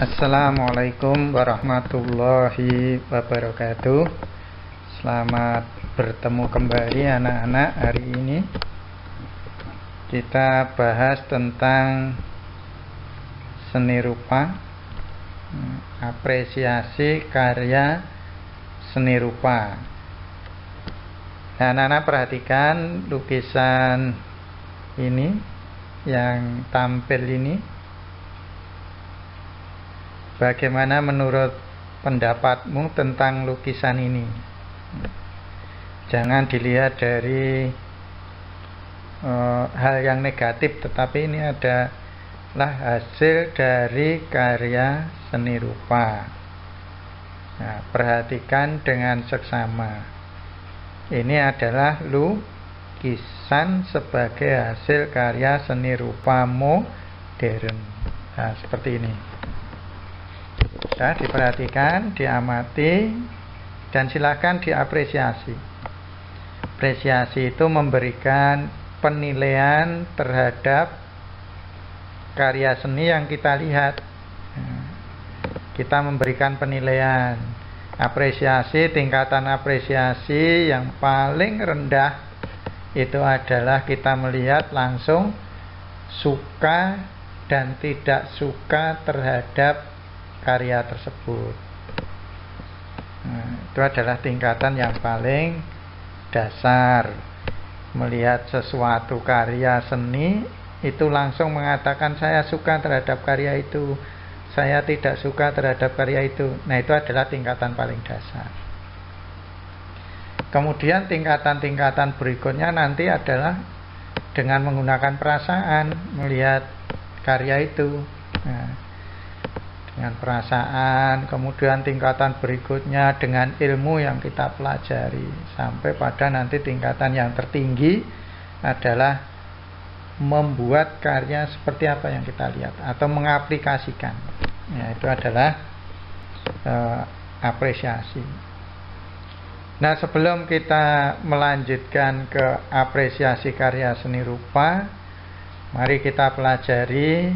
Assalamualaikum warahmatullahi wabarakatuh. Selamat bertemu kembali anak-anak. Hari ini kita bahas tentang seni rupa, apresiasi karya seni rupa. Nah, anak-anak perhatikan lukisan ini yang tampil ini. Bagaimana menurut pendapatmu tentang lukisan ini? Jangan dilihat dari hal yang negatif, tetapi ini adalah hasil dari karya seni rupa. Nah, perhatikan dengan seksama. Ini adalah lukisan sebagai hasil karya seni rupa modern. Nah, seperti ini. Ya, diperhatikan, diamati, dan silakan diapresiasi. Apresiasi itu memberikan penilaian terhadap karya seni yang kita lihat. Kita memberikan penilaian. Apresiasi, tingkatan apresiasi yang paling rendah itu adalah kita melihat langsung suka dan tidak suka terhadap karya tersebut. Nah, itu adalah tingkatan yang paling dasar. Melihat sesuatu karya seni itu langsung mengatakan saya suka terhadap karya itu, saya tidak suka terhadap karya itu. Nah, itu adalah tingkatan paling dasar. Kemudian tingkatan-tingkatan berikutnya nanti adalah dengan menggunakan perasaan melihat karya itu. Nah, dengan perasaan, kemudian tingkatan berikutnya dengan ilmu yang kita pelajari, sampai pada nanti tingkatan yang tertinggi adalah membuat karya seperti apa yang kita lihat atau mengaplikasikan. Ya, itu adalah apresiasi. Nah, sebelum kita melanjutkan ke apresiasi karya seni rupa, mari kita pelajari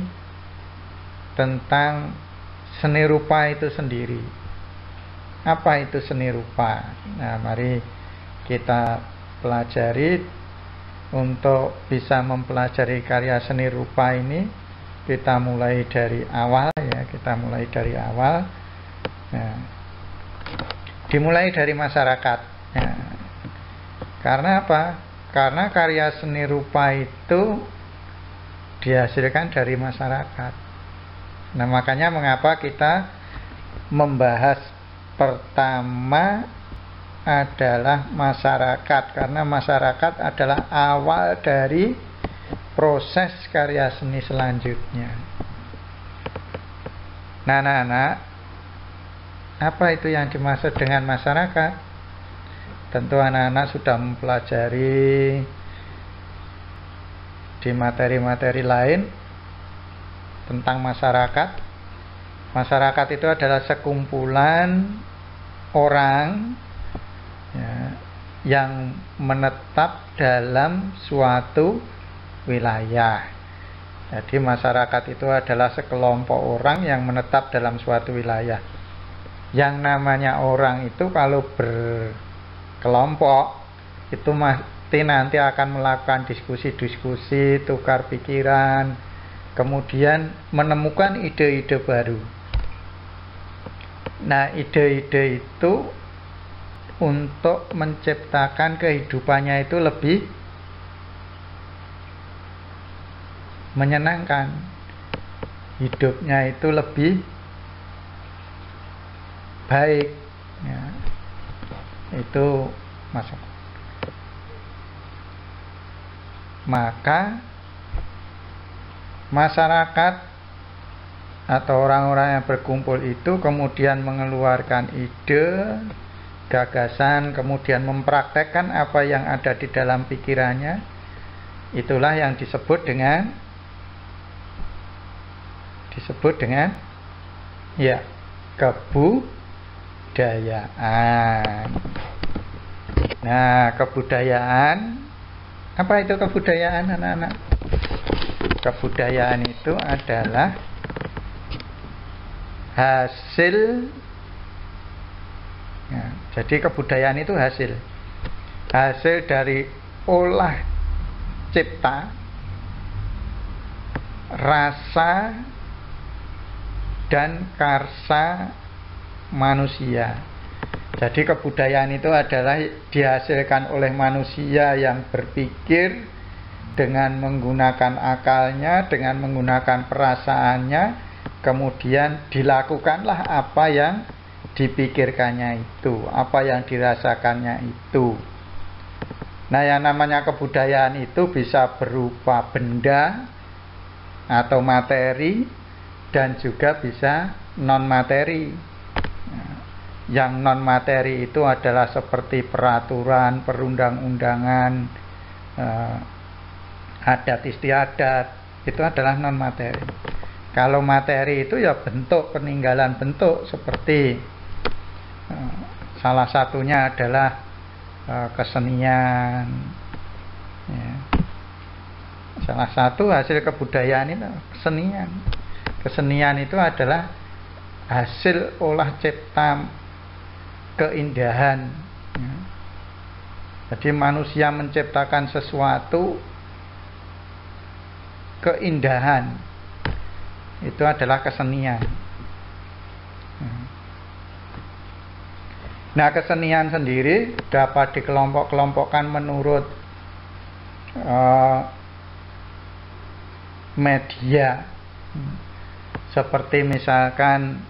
tentang seni rupa itu sendiri. Apa itu seni rupa? Nah, mari kita pelajari. Untuk bisa mempelajari karya seni rupa ini, kita mulai dari awal ya, kita mulai dari awal. Nah, dimulai dari masyarakat. Nah, karena apa? Karena karya seni rupa itu dihasilkan dari masyarakat. Nah, makanya mengapa kita membahas pertama adalah masyarakat, karena masyarakat adalah awal dari proses karya seni selanjutnya. Nah, anak-anak, apa itu yang dimaksud dengan masyarakat? Tentu anak-anak sudah mempelajari di materi-materi lain tentang masyarakat. Masyarakat itu adalah sekumpulan orang ya, yang menetap dalam suatu wilayah. Jadi masyarakat itu adalah sekelompok orang yang menetap dalam suatu wilayah. Yang namanya orang itu kalau berkelompok itu pasti nanti akan melakukan diskusi-diskusi, tukar pikiran, kemudian menemukan ide-ide baru. Nah, ide-ide itu untuk menciptakan kehidupannya itu lebih menyenangkan, hidupnya itu lebih baik ya. Itu masuk. Maka masyarakat atau orang-orang yang berkumpul itu kemudian mengeluarkan ide, gagasan, kemudian mempraktekkan apa yang ada di dalam pikirannya. Itulah yang disebut dengan ya, kebudayaan. Nah, kebudayaan, apa itu kebudayaan, anak-anak? Kebudayaan itu adalah hasil ya, jadi kebudayaan itu hasil dari olah cipta, rasa dan karsa manusia. Jadi kebudayaan itu adalah dihasilkan oleh manusia yang berpikir dengan menggunakan akalnya, dengan menggunakan perasaannya, kemudian dilakukanlah apa yang dipikirkannya itu, apa yang dirasakannya itu. Nah, yang namanya kebudayaan itu bisa berupa benda atau materi dan juga bisa non materi. Yang non materi itu adalah seperti peraturan, perundang-undangan, adat istiadat, itu adalah non materi. Kalau materi itu ya bentuk, peninggalan bentuk, seperti salah satunya adalah kesenian ya. Salah satu hasil kebudayaan itu kesenian. Kesenian itu adalah hasil olah cipta keindahan ya. Jadi manusia menciptakan sesuatu keindahan, itu adalah kesenian. Nah, kesenian sendiri dapat dikelompok-kelompokkan menurut media. Seperti misalkan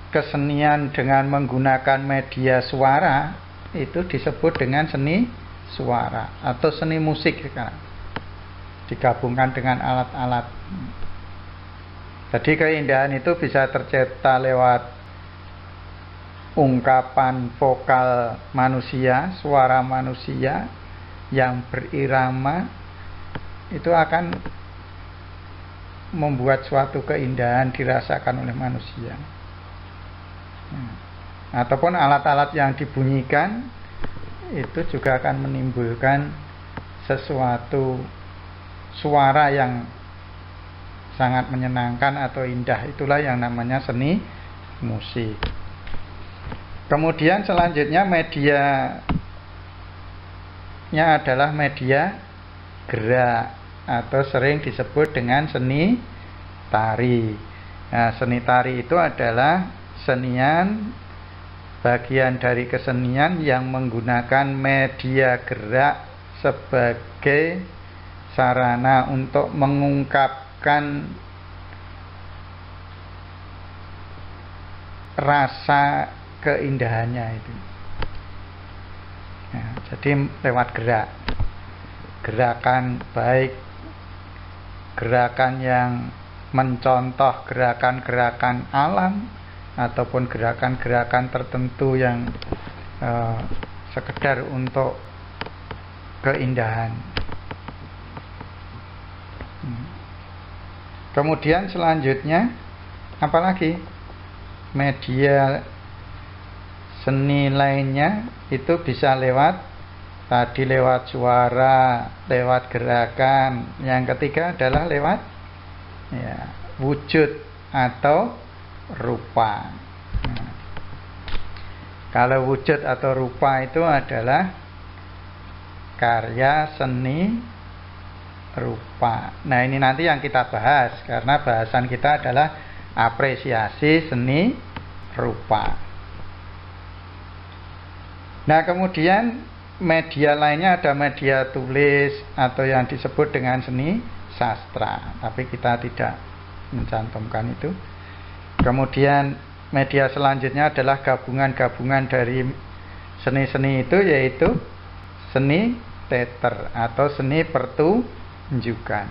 kesenian dengan menggunakan media suara itu disebut dengan seni suara atau seni musik sekarang, digabungkan dengan alat-alat. Jadi keindahan itu bisa tercipta lewat ungkapan vokal manusia, suara manusia yang berirama, itu akan membuat suatu keindahan dirasakan oleh manusia. Ataupun alat-alat yang dibunyikan itu juga akan menimbulkan sesuatu suara yang sangat menyenangkan atau indah. Itulah yang namanya seni musik. Kemudian selanjutnya medianya adalah media gerak atau sering disebut dengan seni tari. Nah, seni tari itu adalah senian, bagian dari kesenian yang menggunakan media gerak sebagai sarana untuk mengungkapkan rasa keindahannya itu. Nah, jadi lewat gerak, gerakan baik, gerakan yang mencontoh gerakan-gerakan alam ataupun gerakan-gerakan tertentu yang sekedar untuk keindahan. Kemudian selanjutnya apalagi media seni lainnya itu bisa lewat tadi, lewat suara, lewat gerakan. Yang ketiga adalah lewat ya, wujud atau rupa. Nah, kalau wujud atau rupa itu adalah karya seni rupa. Nah, ini nanti yang kita bahas karena bahasan kita adalah apresiasi seni rupa. Nah, kemudian media lainnya ada media tulis atau yang disebut dengan seni sastra, tapi kita tidak mencantumkan itu. Kemudian media selanjutnya adalah gabungan-gabungan dari seni-seni itu, yaitu seni teater atau seni pertunjukan.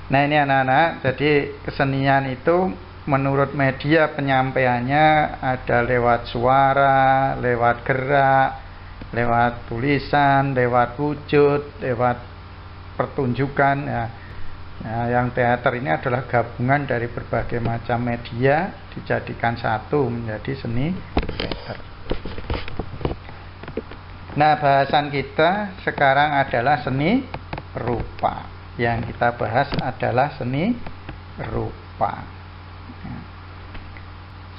Nah, ini anak-anak, jadi kesenian itu menurut media penyampaiannya ada lewat suara, lewat gerak, lewat tulisan, lewat wujud, lewat pertunjukan ya. Nah, yang teater ini adalah gabungan dari berbagai macam media dijadikan satu menjadi seni teater. Nah, bahasan kita sekarang adalah seni rupa. yang kita bahas adalah seni rupa.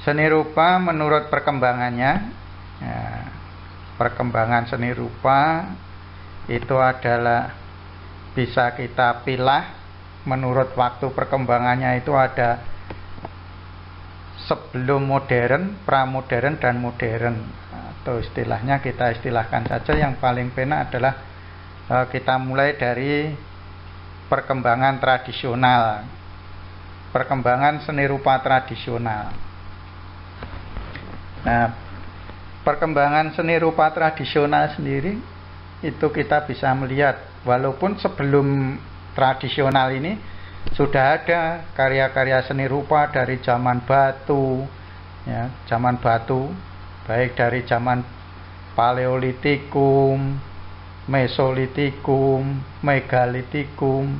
Seni rupa menurut perkembangannya, perkembangan seni rupa itu adalah bisa kita pilah menurut waktu perkembangannya. Itu ada sebelum modern, pramodern, dan modern, atau istilahnya kita istilahkan saja yang paling penak adalah kita mulai dari perkembangan tradisional, perkembangan seni rupa tradisional. Nah, perkembangan seni rupa tradisional sendiri itu kita bisa melihat, walaupun sebelum tradisional ini sudah ada karya-karya seni rupa dari zaman batu, ya, zaman batu, baik dari zaman Paleolitikum, Mesolitikum, Megalitikum.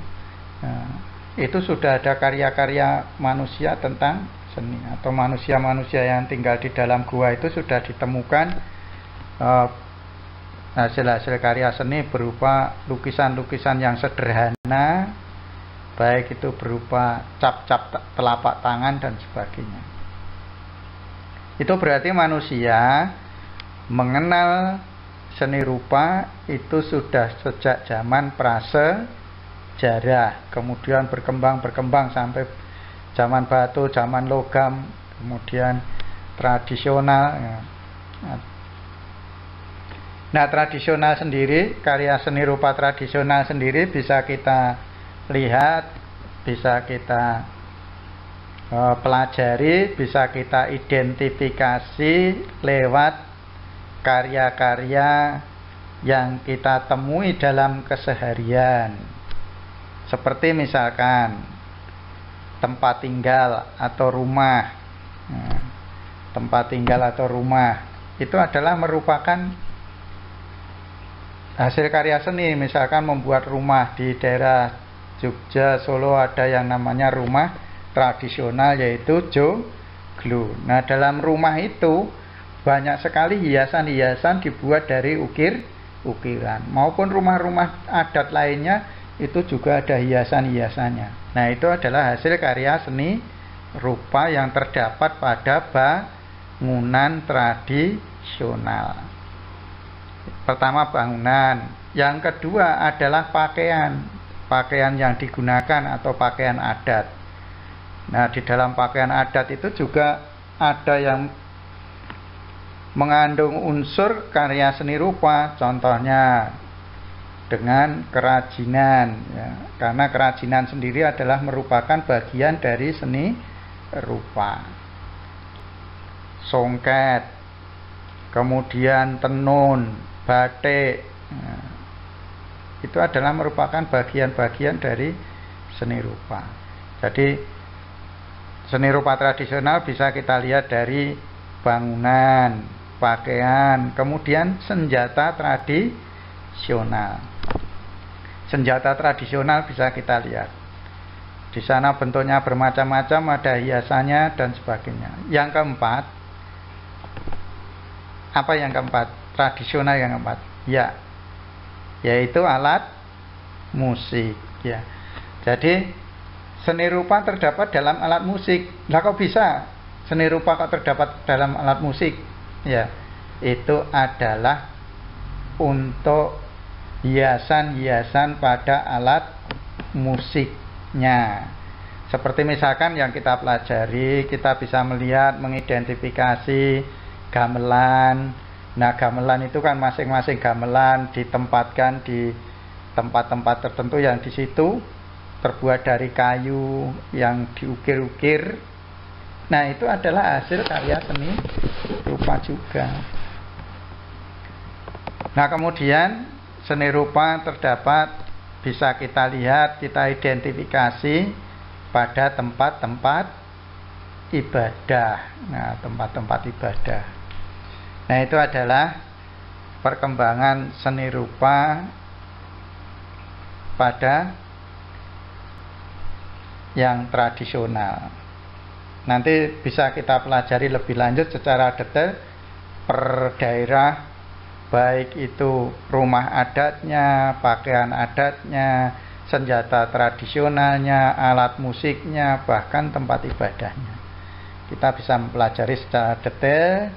Nah, itu sudah ada karya-karya manusia tentang seni, atau manusia-manusia yang tinggal di dalam gua itu sudah ditemukan hasil-hasil karya seni berupa lukisan-lukisan yang sederhana, baik itu berupa cap-cap telapak tangan dan sebagainya. Itu berarti manusia mengenal seni rupa itu sudah sejak zaman prasejarah, kemudian berkembang sampai zaman batu, zaman logam, kemudian tradisional. Nah, tradisional sendiri, karya seni rupa tradisional sendiri bisa kita lihat, bisa kita pelajari, bisa kita identifikasi lewat karya-karya yang kita temui dalam keseharian. Seperti misalkan tempat tinggal atau rumah. Nah, tempat tinggal atau rumah itu adalah merupakan hasil karya seni. Misalkan membuat rumah di daerah Jogja, Solo ada yang namanya rumah tradisional, yaitu joglo. Nah, dalam rumah itu banyak sekali hiasan-hiasan dibuat dari ukiran, maupun rumah-rumah adat lainnya itu juga ada hiasan-hiasannya. Nah, itu adalah hasil karya seni rupa yang terdapat pada bangunan tradisional. Pertama bangunan, yang kedua adalah pakaian yang digunakan atau pakaian adat. Nah, di dalam pakaian adat itu juga ada yang mengandung unsur karya seni rupa, contohnya dengan kerajinan, ya, karena kerajinan sendiri adalah merupakan bagian dari seni rupa. Songket, kemudian tenun, batik, nah, itu adalah merupakan bagian-bagian dari seni rupa. Jadi seni rupa tradisional bisa kita lihat dari bangunan, pakaian, kemudian senjata tradisional. Senjata tradisional bisa kita lihat. Di sana bentuknya bermacam-macam, ada hiasannya dan sebagainya. Yang keempat, apa yang keempat? Tradisional yang keempat. Ya, yaitu alat musik, ya. Jadi seni rupa terdapat dalam alat musik. Lah kok bisa seni rupa kok terdapat dalam alat musik? Ya, itu adalah untuk hiasan-hiasan pada alat musiknya. Seperti misalkan yang kita pelajari, kita bisa melihat, mengidentifikasi gamelan. Nah, gamelan itu kan masing-masing gamelan ditempatkan di tempat-tempat tertentu yang di situ terbuat dari kayu yang diukir-ukir. Nah, itu adalah hasil karya seni rupa juga. Nah, kemudian seni rupa terdapat, bisa kita lihat, kita identifikasi pada tempat-tempat ibadah. Nah, tempat-tempat ibadah. Nah, itu adalah perkembangan seni rupa pada yang tradisional. Nanti bisa kita pelajari lebih lanjut secara detail per daerah, baik itu rumah adatnya, pakaian adatnya, senjata tradisionalnya, alat musiknya, bahkan tempat ibadahnya. Kita bisa mempelajari secara detail.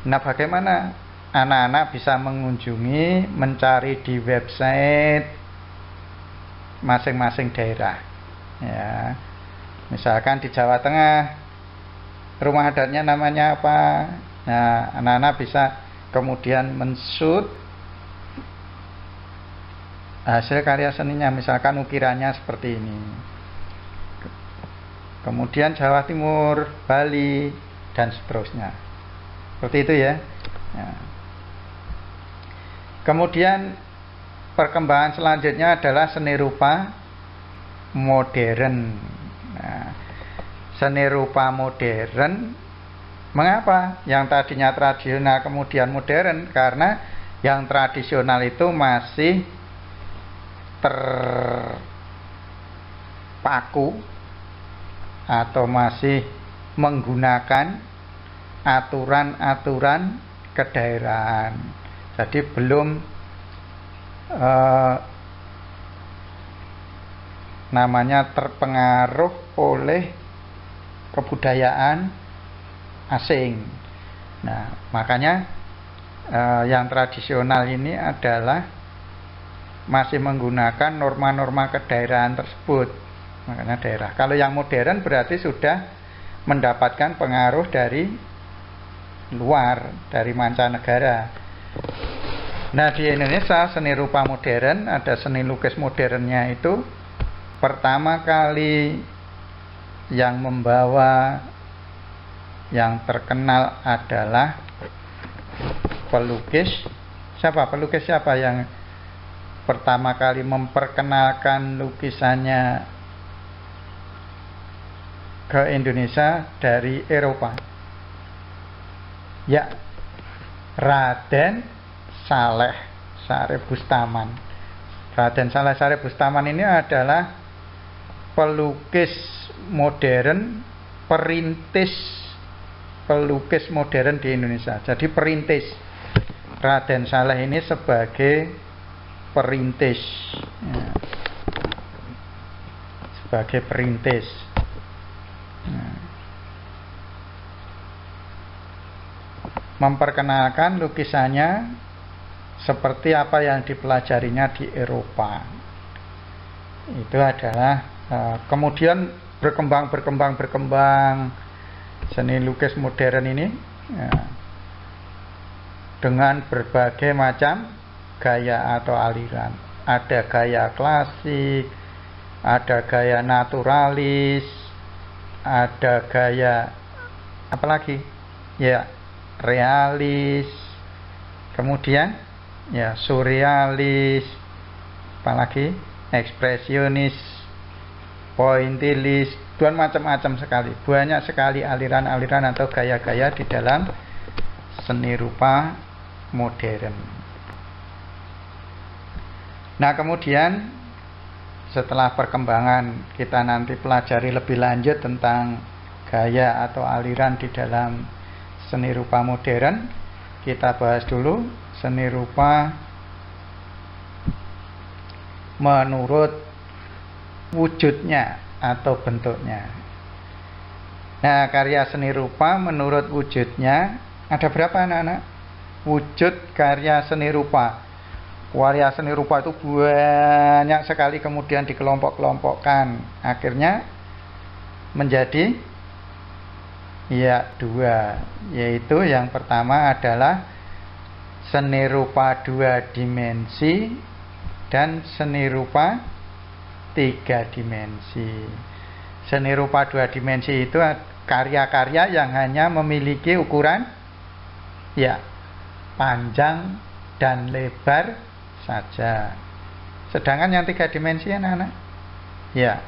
Nah, bagaimana anak-anak bisa mengunjungi, mencari di website masing-masing daerah. Ya, misalkan di Jawa Tengah, rumah adatnya namanya apa? Nah, anak-anak bisa kemudian men-shoot hasil karya seninya, misalkan ukirannya seperti ini. Kemudian Jawa Timur, Bali, dan seterusnya. Seperti itu ya. Nah. Kemudian perkembangan selanjutnya adalah seni rupa modern. Nah, seni rupa modern, mengapa? Yang tadinya tradisional kemudian modern, karena yang tradisional itu masih terpaku atau masih menggunakan aturan-aturan kedaerahan. Jadi belum namanya terpengaruh oleh kebudayaan asing. Nah, makanya yang tradisional ini adalah masih menggunakan norma-norma kedaerahan tersebut. Makanya daerah. Kalau yang modern berarti sudah mendapatkan pengaruh dari luar, dari mancanegara. Nah, di Indonesia seni rupa modern, ada seni lukis modernnya itu pertama kali yang membawa, yang terkenal adalah pelukis. Pelukis siapa yang pertama kali memperkenalkan lukisannya ke Indonesia dari Eropa? Ya, Raden Saleh Sari Bustaman. Raden Saleh Sari Bustaman ini adalah pelukis modern, perintis pelukis modern di Indonesia. Jadi perintis. Raden Saleh ini sebagai perintis, ya. Sebagai perintis. Memperkenalkan lukisannya seperti apa yang dipelajarinya di Eropa. Itu adalah kemudian berkembang seni lukis modern ini ya, dengan berbagai macam gaya atau aliran. Ada gaya klasik, ada gaya naturalis, ada gaya apalagi ya, realis, kemudian ya surrealis, apalagi ekspresionis, pointilis, dan macam-macam sekali. Banyak sekali aliran-aliran atau gaya-gaya di dalam seni rupa modern. Nah, kemudian setelah perkembangan, kita nanti pelajari lebih lanjut tentang gaya atau aliran di dalam seni rupa modern. Kita bahas dulu seni rupa menurut wujudnya atau bentuknya. Nah, karya seni rupa menurut wujudnya ada berapa, anak-anak? Wujud karya seni rupa. Karya seni rupa itu banyak sekali, kemudian dikelompok-kelompokkan. Akhirnya menjadi ya dua, yaitu yang pertama adalah seni rupa 2 dimensi dan seni rupa 3 dimensi. Seni rupa 2 dimensi itu karya-karya yang hanya memiliki ukuran ya panjang dan lebar saja. Sedangkan yang 3 dimensi, anak-anak, ya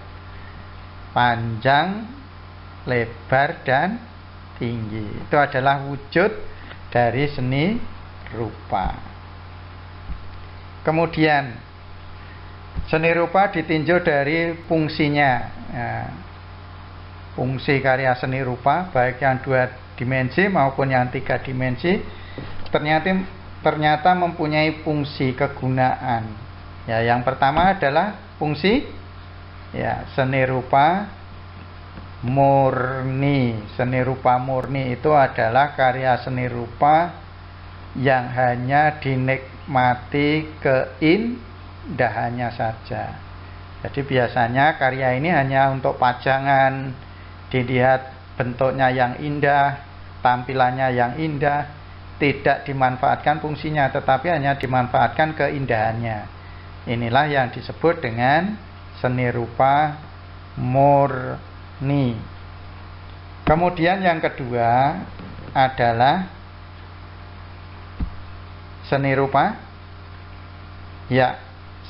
panjang, lebar, dan tinggi. Itu adalah wujud dari seni rupa. Kemudian seni rupa ditinjau dari fungsinya. Nah, fungsi karya seni rupa baik yang 2 dimensi maupun yang 3 dimensi ternyata mempunyai fungsi kegunaan. Ya, yang pertama adalah fungsi? Ya, seni rupa murni. Seni rupa murni itu adalah karya seni rupa yang hanya dinikmati keindahannya saja. Jadi biasanya karya ini hanya untuk pajangan, dilihat bentuknya yang indah, tampilannya yang indah, tidak dimanfaatkan fungsinya, tetapi hanya dimanfaatkan keindahannya. Inilah yang disebut dengan seni rupa murni. Kemudian yang kedua adalah seni rupa, ya,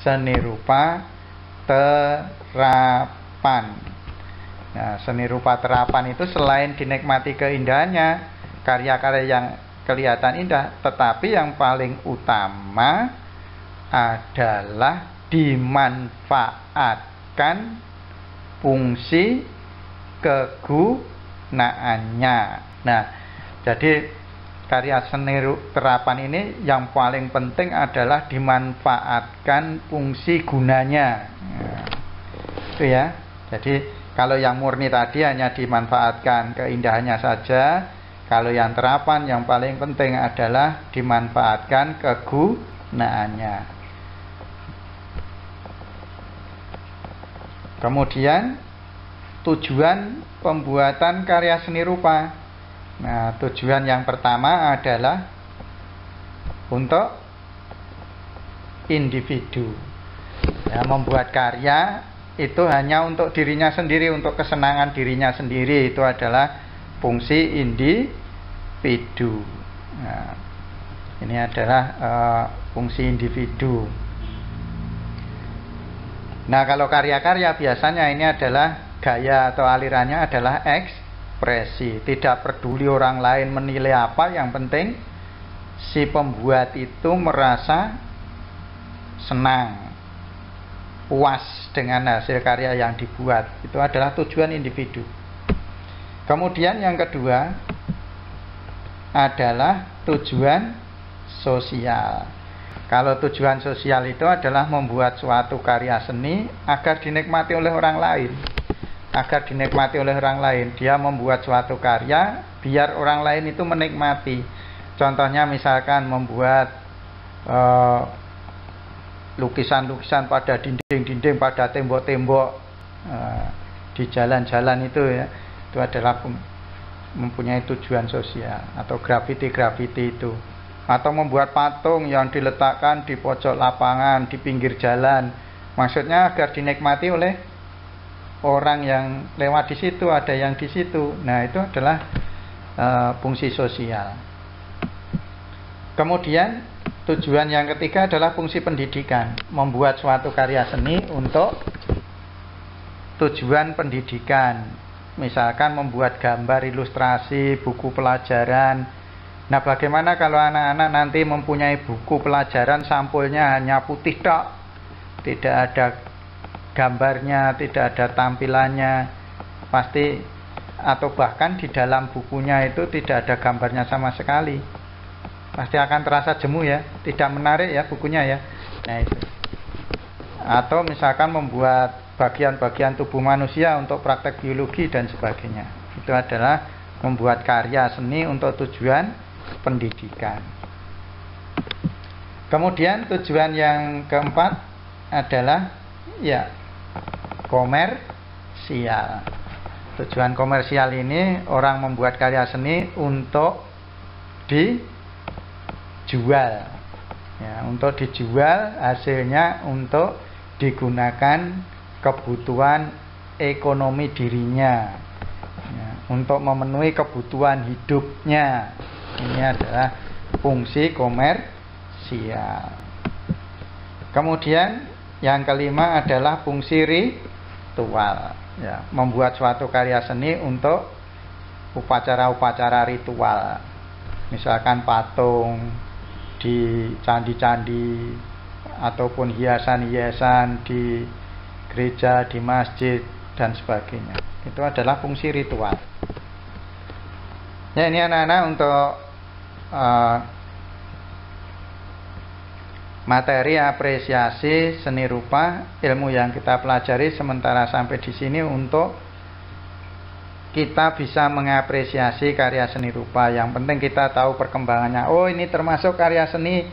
seni rupa terapan. Nah, seni rupa terapan itu selain dinikmati keindahannya, karya-karya yang kelihatan indah, tetapi yang paling utama adalah dimanfaatkan fungsi kegunaannya. Nah, jadi karya seni terapan ini yang paling penting adalah dimanfaatkan fungsi gunanya. Nah, itu ya. Jadi kalau yang murni tadi hanya dimanfaatkan keindahannya saja. Kalau yang terapan yang paling penting adalah dimanfaatkan kegunaannya. Kemudian tujuan pembuatan karya seni rupa. Nah, tujuan yang pertama adalah untuk individu. Ya, membuat karya itu hanya untuk dirinya sendiri, untuk kesenangan dirinya sendiri. Itu adalah fungsi individu. Nah, ini adalah fungsi individu. Nah, kalau karya-karya biasanya ini adalah gaya atau alirannya adalah ekspresi. Tidak peduli orang lain menilai apa, yang penting si pembuat itu merasa senang, puas dengan hasil karya yang dibuat. Itu adalah tujuan individu. Kemudian yang kedua adalah tujuan sosial. Kalau tujuan sosial itu adalah membuat suatu karya seni agar dinikmati oleh orang lain. Agar dinikmati oleh orang lain. Dia membuat suatu karya biar orang lain itu menikmati. Contohnya misalkan membuat lukisan-lukisan pada dinding-dinding, pada tembok-tembok di jalan-jalan itu ya. Itu adalah mempunyai tujuan sosial. Atau grafiti-grafiti itu, atau membuat patung yang diletakkan di pojok lapangan, di pinggir jalan, maksudnya agar dinikmati oleh orang yang lewat di situ, ada yang di situ. Nah, itu adalah fungsi sosial. Kemudian tujuan yang ketiga adalah fungsi pendidikan. Membuat suatu karya seni untuk tujuan pendidikan. Misalkan membuat gambar ilustrasi, buku pelajaran. Nah, bagaimana kalau anak-anak nanti mempunyai buku pelajaran sampulnya hanya putih tok, tidak ada gambarnya, tidak ada tampilannya, pasti, atau bahkan di dalam bukunya itu tidak ada gambarnya sama sekali, pasti akan terasa jemu ya, tidak menarik ya bukunya ya. Nah, itu. Atau misalkan membuat bagian-bagian tubuh manusia untuk praktek biologi dan sebagainya. Itu adalah membuat karya seni untuk tujuan pendidikan. Kemudian tujuan yang keempat adalah ya komersial. Tujuan komersial ini orang membuat karya seni untuk dijual. Ya, untuk dijual, hasilnya untuk digunakan kebutuhan ekonomi dirinya, ya, untuk memenuhi kebutuhan hidupnya. Ini adalah fungsi komersial. Kemudian yang kelima adalah fungsi ritual, ya, membuat suatu karya seni untuk upacara-upacara ritual. Misalkan patung di candi-candi, ataupun hiasan-hiasan di gereja, di masjid, dan sebagainya. Itu adalah fungsi ritual. Ya, ini anak-anak untuk materi apresiasi seni rupa, ilmu yang kita pelajari sementara sampai di sini untuk kita bisa mengapresiasi karya seni rupa. Yang penting kita tahu perkembangannya. Oh, ini termasuk karya seni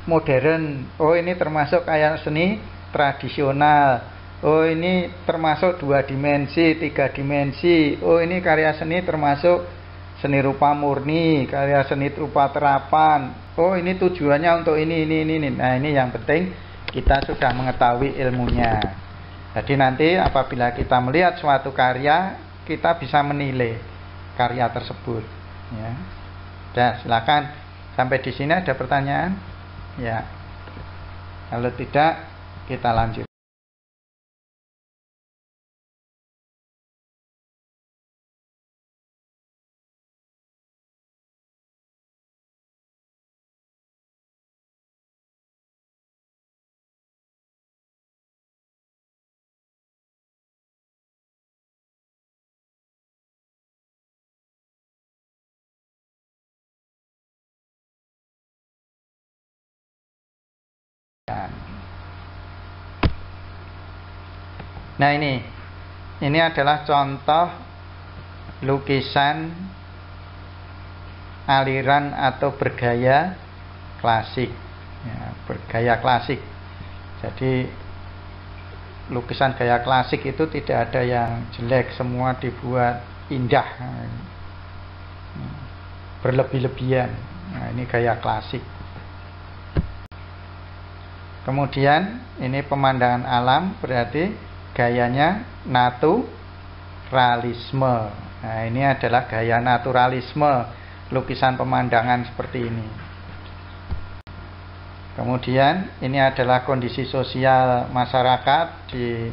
modern. Oh, ini termasuk karya seni tradisional. Oh, ini termasuk 2 dimensi, 3 dimensi. Oh, ini karya seni termasuk seni rupa murni, karya seni rupa terapan. Oh, ini tujuannya untuk ini. Nah, ini yang penting kita sudah mengetahui ilmunya. Jadi nanti apabila kita melihat suatu karya, kita bisa menilai karya tersebut. Ya. Dah, silakan. Sampai di sini ada pertanyaan? Ya. Kalau tidak, kita lanjut. Nah, ini adalah contoh lukisan aliran atau bergaya klasik, ya, bergaya klasik. Jadi lukisan gaya klasik itu tidak ada yang jelek, semua dibuat indah, berlebih-lebihan. Nah, ini gaya klasik. Kemudian ini pemandangan alam, berarti gayanya naturalisme. Nah, ini adalah gaya naturalisme, lukisan pemandangan seperti ini. Kemudian ini adalah kondisi sosial masyarakat di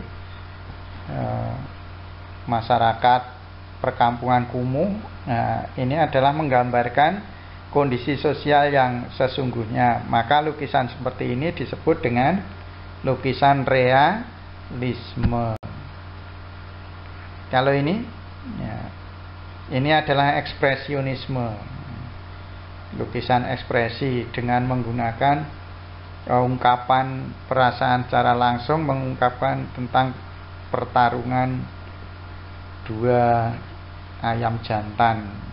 masyarakat perkampungan kumuh. Nah, ini adalah menggambarkan kondisi sosial yang sesungguhnya. Maka lukisan seperti ini disebut dengan lukisan realisme. Kalau ini, ya, ini adalah ekspresionisme, lukisan ekspresi dengan menggunakan ungkapan perasaan secara langsung, mengungkapkan tentang pertarungan 2 ayam jantan.